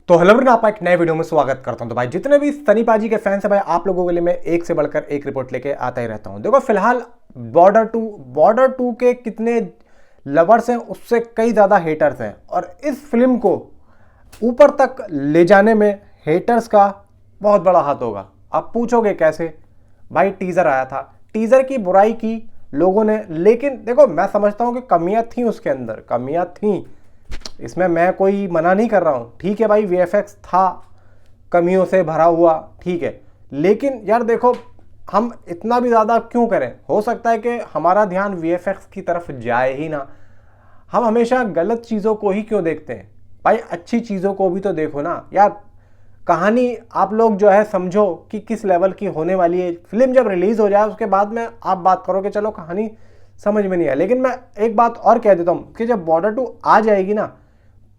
तो hello everyone, आपका एक नए वीडियो में स्वागत करता हूं। तो भाई जितने भी सनी पाजी के फैंस हैं भाई, आप लोगों के लिए मैं एक से बढ़कर एक रिपोर्ट लेके आता ही रहता हूं। देखो फिलहाल बॉर्डर टू के कितने लवर्स हैं, उससे कई ज़्यादा हेटर्स हैं। और इस फिल्म को ऊपर तक ले जाने में हेटर्स का बहुत बड़ा हाथ होगा। आप पूछोगे कैसे? भाई टीज़र आया था, टीज़र की बुराई की लोगों ने, लेकिन देखो मैं समझता हूँ कि कमियाँ थी, उसके अंदर कमियाँ थी, इसमें मैं कोई मना नहीं कर रहा हूँ। ठीक है भाई, वीएफएक्स था कमियों से भरा हुआ, ठीक है, लेकिन यार देखो हम इतना भी ज़्यादा क्यों करें? हो सकता है कि हमारा ध्यान वीएफएक्स की तरफ जाए ही ना। हम हमेशा गलत चीज़ों को ही क्यों देखते हैं? भाई अच्छी चीज़ों को भी तो देखो ना यार। कहानी आप लोग जो है समझो कि किस लेवल की होने वाली है। फिल्म जब रिलीज़ हो जाए उसके बाद में आप बात करो कि चलो कहानी समझ में नहीं है। लेकिन मैं एक बात और कह देता हूँ कि जब बॉर्डर 2 आ जाएगी ना,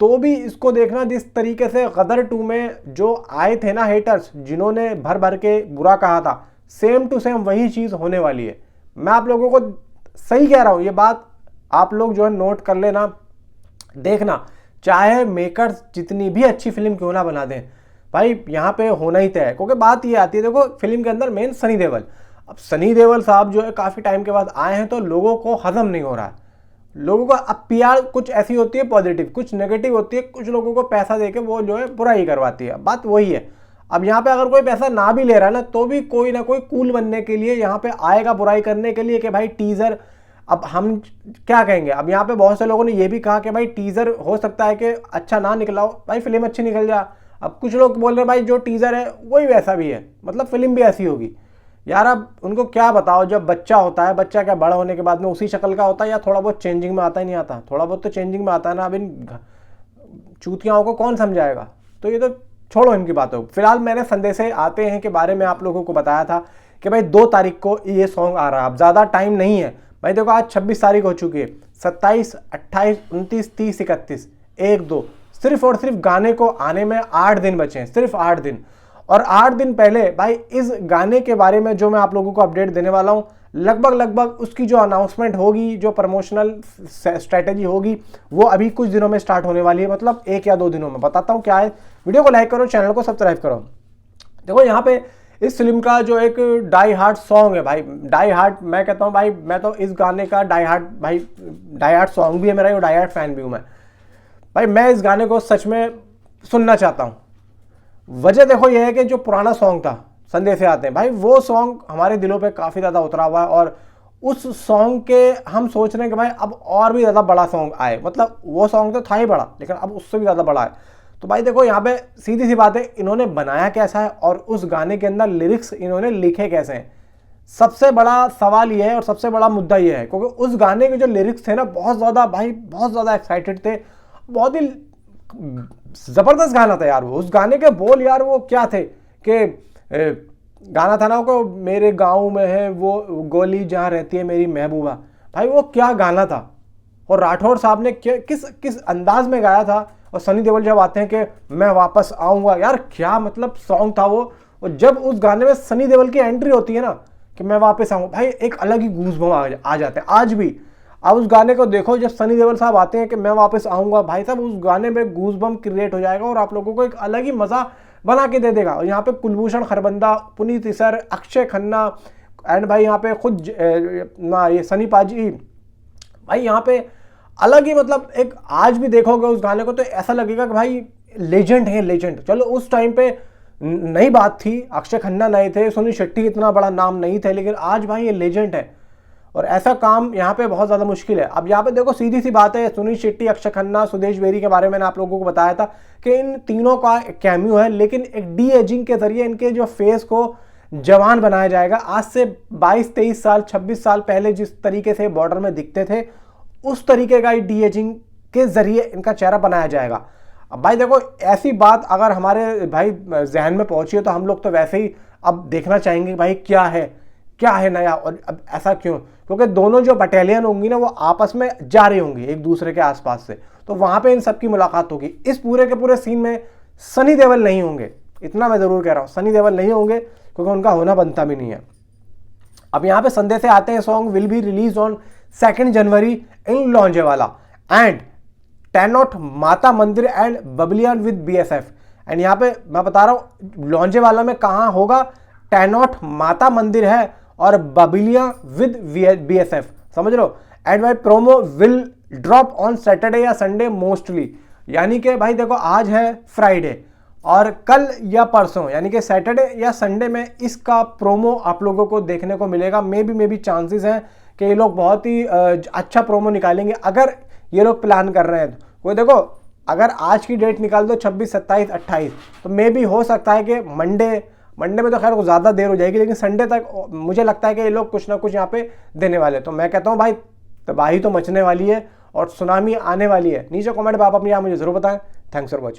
तो भी इसको देखना जिस तरीके से गदर 2 में जो आए थे ना हेटर्स, जिन्होंने भर भर के बुरा कहा था, सेम टू सेम वही चीज़ होने वाली है। मैं आप लोगों को सही कह रहा हूँ, ये बात आप लोग जो है नोट कर लेना, देखना। चाहे मेकर्स जितनी भी अच्छी फिल्म क्यों ना बना दें, भाई यहाँ पे होना ही तय है। क्योंकि बात ये आती है, देखो फिल्म के अंदर मेन सनी देओल, अब सनी देओल साहब जो है काफ़ी टाइम के बाद आए हैं, तो लोगों को हजम नहीं हो रहा है। लोगों को अब पीआर कुछ ऐसी होती है पॉजिटिव, कुछ नेगेटिव होती है, कुछ लोगों को पैसा देके वो जो है बुराई करवाती है। बात वही है। अब यहाँ पे अगर कोई पैसा ना भी ले रहा है ना, तो भी कोई ना कोई कूल बनने के लिए यहाँ पे आएगा, बुराई करने के लिए कि भाई टीजर। अब हम क्या कहेंगे? अब यहाँ पे बहुत से लोगों ने ये भी कहा कि भाई टीजर हो सकता है कि अच्छा ना निकला हो, भाई फिल्म अच्छी निकल जा। अब कुछ लोग बोल रहे हैं भाई जो टीजर है वही वैसा भी है, मतलब फिल्म भी ऐसी होगी। यार अब उनको क्या बताओ, जब बच्चा होता है, बच्चा क्या बड़ा होने के बाद में उसी शक्ल का होता है या थोड़ा बहुत चेंजिंग में आता ही नहीं आता? थोड़ा बहुत तो चेंजिंग में आता है ना। अब इन चूतियाओं को कौन समझाएगा? तो ये तो छोड़ो इनकी बातों। फिलहाल मैंने संदेशे आते हैं के बारे में आप लोगों को बताया था कि भाई 2 तारीख को ये सॉन्ग आ रहा है। अब ज़्यादा टाइम नहीं है भाई। देखो आज 26 तारीख हो चुकी है, 27, 28, 29, 30, 31, 1, 2, सिर्फ और सिर्फ गाने को आने में 8 दिन बचे हैं, सिर्फ 8 दिन। और 8 दिन पहले भाई इस गाने के बारे में जो मैं आप लोगों को अपडेट देने वाला हूं, लगभग उसकी जो अनाउंसमेंट होगी, जो प्रमोशनल स्ट्रेटेजी होगी, वो अभी कुछ दिनों में स्टार्ट होने वाली है। मतलब 1 या 2 दिनों में बताता हूं क्या है। वीडियो को लाइक करो, चैनल को सब्सक्राइब करो। देखो यहाँ पे इस फिल्म का जो एक डाई हार्ट सॉन्ग है भाई, डाई हार्ट मैं कहता हूँ भाई, मैं तो इस गाने का डाई हार्ट सॉन्ग भी है मेरा, डाई हार्ट फैन भी हूँ मैं भाई। मैं इस गाने को सच में सुनना चाहता हूँ। वजह देखो ये है कि जो पुराना सॉन्ग था संदेशे आते हैं भाई, वो सॉन्ग हमारे दिलों पे काफ़ी ज़्यादा उतरा हुआ है। और उस सॉन्ग के हम सोच रहे हैं कि भाई अब और भी ज़्यादा बड़ा सॉन्ग आए। मतलब वो सॉन्ग तो था ही बड़ा, लेकिन अब उससे भी ज़्यादा बड़ा है। तो भाई देखो यहाँ पे सीधी सी बात है, इन्होंने बनाया कैसा है और उस गाने के अंदर लिरिक्स इन्होंने लिखे कैसे हैं, सबसे बड़ा सवाल ये है और सबसे बड़ा मुद्दा ये है। क्योंकि उस गाने के जो लिरिक्स थे ना, बहुत ज़्यादा भाई, बहुत ज़्यादा एक्साइटेड थे। बहुत ही जबरदस्त गाना था यार वो। उस गाने के बोल यार वो क्या थे कि गाना था ना को, मेरे गांव में है वो गोली जहां रहती है मेरी महबूबा। भाई वो क्या गाना था। और राठौर साहब ने किस अंदाज में गाया था। और सनी देओल जब आते हैं कि मैं वापस आऊंगा, यार क्या मतलब सॉन्ग था वो। और जब उस गाने में सनी देओल की एंट्री होती है ना कि मैं वापस आऊंगा, भाई एक अलग ही गूज़बम्प आ जाते हैं आज भी। अब उस गाने को देखो, जब सनी देओल साहब आते हैं कि मैं वापस आऊंगा, भाई साहब उस गाने में गूज़बम्प क्रिएट हो जाएगा और आप लोगों को एक अलग ही मजा बना के दे देगा। और यहाँ पे कुलभूषण खरबंदा, पुनीत इसर, अक्षय खन्ना एंड भाई यहाँ पे खुद ये सनी पाजी, भाई यहाँ पे अलग ही मतलब एक, आज भी देखोगे उस गाने को तो ऐसा लगेगा कि भाई लेजेंड है, लेजेंड। चलो उस टाइम पे नई बात थी, अक्षय खन्ना नए थे, सुनील शेट्टी इतना बड़ा नाम नहीं थे, लेकिन आज भाई ये लेजेंड है। और ऐसा काम यहाँ पे बहुत ज़्यादा मुश्किल है। अब यहाँ पे देखो सीधी सी बात है, सुनील शेट्टी, अक्षय खन्ना, सुदेश बेरी के बारे में मैंने आप लोगों को बताया था कि इन तीनों का कैमियो है, लेकिन एक डी एजिंग के जरिए इनके जो फेस को जवान बनाया जाएगा। आज से 22, 23 साल, 26 साल पहले जिस तरीके से बॉर्डर में दिखते थे, उस तरीके का डी एजिंग के जरिए इनका चेहरा बनाया जाएगा। अब भाई देखो ऐसी बात अगर हमारे भाई जहन में पहुंची है, तो हम लोग तो वैसे ही अब देखना चाहेंगे भाई क्या है नया। और अब ऐसा क्यों? क्योंकि दोनों जो बटालियन होंगी ना, वो आपस में जा रही होंगी एक दूसरे के आसपास से, तो वहां पे इन सबकी मुलाकात होगी। इस पूरे के पूरे सीन में सनी देओल नहीं होंगे, इतना मैं जरूर कह रहा हूं, सनी देओल नहीं होंगे, क्योंकि उनका होना बनता भी नहीं है। अब यहाँ पे संदेशे आते हैं, song will be release on 2 January in Longewala and Tanot Mata mandir and Babliyan with BSF and यहाँ पे मैं बता रहा हूँ लोंजेवाला में कहाँ होगा, टैनॉट माता मंदिर है और बबिलिया विद BSF, समझ लो। एंड भाई promo will drop on Saturday या संडे मोस्टली, यानी कि भाई देखो आज है फ्राइडे और कल या परसों यानी कि सैटरडे या संडे में इसका प्रोमो आप लोगों को देखने को मिलेगा। मे बी चांसेस हैं कि ये लोग बहुत ही अच्छा प्रोमो निकालेंगे अगर ये लोग प्लान कर रहे हैं। तो वो देखो अगर आज की डेट निकाल दो 26, 27, 28 तो मे बी हो सकता है कि मंडे में तो खैर ज़्यादा देर हो जाएगी, लेकिन संडे तक मुझे लगता है कि ये लोग कुछ ना कुछ यहाँ पे देने वाले। तो मैं कहता हूँ भाई तबाही तो मचने वाली है और सुनामी आने वाली है। नीचे कमेंट में आप अपनी मुझे जरूर बताएं। Thanks for watching.